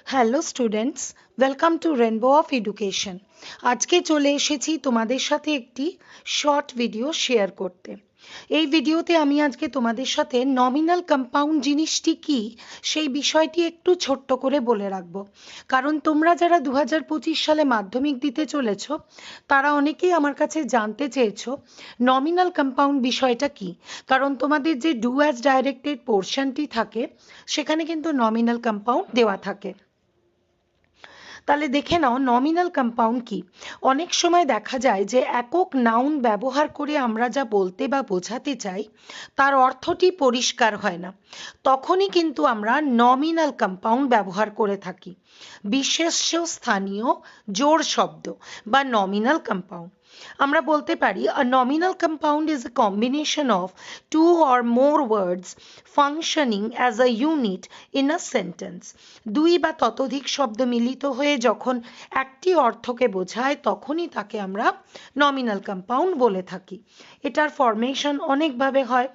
Hello students, welcome to rainbow of education. আজকে চলে এসেছি তোমাদের সাথে একটি শর্ট ভিডিও শেয়ার করতে। এই ভিডিওতে আমি আজকে তোমাদের সাথে নমিনাল কম্পাউন্ড জিনিসটি কি সেই বিষয়টি একটু ছোট্ট করে বলে রাখবো। কারণ তোমরা যারা 2025 সালে মাধ্যমিক দিতে চলেছ তারা অনেকেই আমার কাছে জানতে চেয়েছো নমিনাল কম্পাউন্ড বিষয়টা কি। কারণ তোমাদের যে ডু অ্যাজ ডাইরেক্টেড পোর্শনটি থাকে সেখানে কিন্তু নমিনাল কম্পাউন্ড দেওয়া থাকে। তাহলে দেখে নাও নমিনাল কম্পাউন্ড কি। অনেক সময় দেখা যায় যে একক নাউন ব্যবহার করে আমরা যা বলতে বা বোঝাতে চাই তার অর্থটি পরিষ্কার হয় না, তখনই কিন্তু আমরা নমিনাল কম্পাউন্ড ব্যবহার করে থাকি। বিশেষ্য স্থানীয় জোড় শব্দ বা নমিনাল কম্পাউন্ড। আমরা বলতে পারি a nominal compound is a combination of two or more words functioning as a unit in a sentence. দুই বা ততোধিক শব্দ মিলিত হয়ে যখন একটি অর্থকে বোঝায় তখনই তাকে আমরা নমিনাল কম্পাউন্ড বলে থাকি। এটার ফরমেশন অনেকভাবে হয়,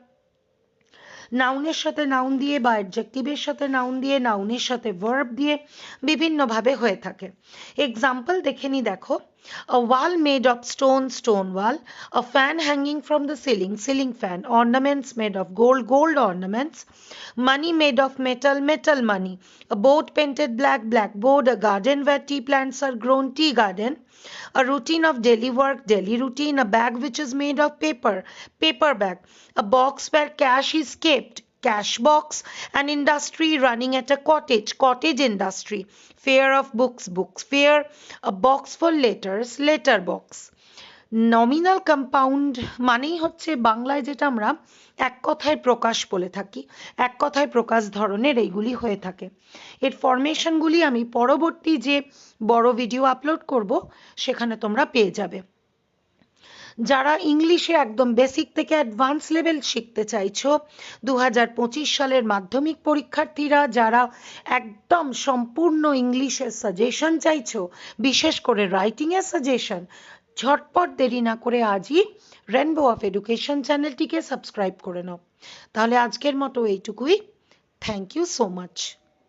নাউনের সাথে নাউন দিয়ে বা অ্যাডজেক্টিভের সাথে নাউন দিয়ে, নাউনের সাথে ভার্ব দিয়ে বিভিন্নভাবে হয়ে থাকে। এক্সাম্পল দেখে নি দেখো, a wall made of stone, stone wall, a fan hanging from the ceiling, ceiling fan, ornaments made of gold, gold ornaments, money made of metal, metal money, a board painted black, black board, a garden where tea plants are grown, tea garden, a routine of daily work, daily routine, a bag which is made of paper, paper bag, a box where cash is kept, cash box, an industry running at a cottage, cottage industry, fair of books, books fair, a box for letters, letter box. Nominal compound মানেই হচ্ছে বাংলায় যেটা আমরা এক কথায় প্রকাশ বলে থাকি, এক কথায় প্রকাশ ধরনের এইগুলি হয়ে থাকে। এর ফরমেশনগুলি আমি পরবর্তী যে বড় ভিডিও আপলোড করব সেখানে তোমরা পেয়ে যাবে। যারা ইংলিশে একদম বেসিক থেকে অ্যাডভান্স লেভেল শিখতে চাইছো, 2025 সালের মাধ্যমিক পরীক্ষার্থীরা যারা একদম সম্পূর্ণ ইংলিশের সাজেশন চাইছো, বিশেষ করে রাইটিংয়ের সাজেশন, ঝটপট দেরি না করে আজই রেনবো অফ এডুকেশন চ্যানেলটিকে সাবস্ক্রাইব করে নাও। তাহলে আজকের মতো এইটুকুই। Thank you so much.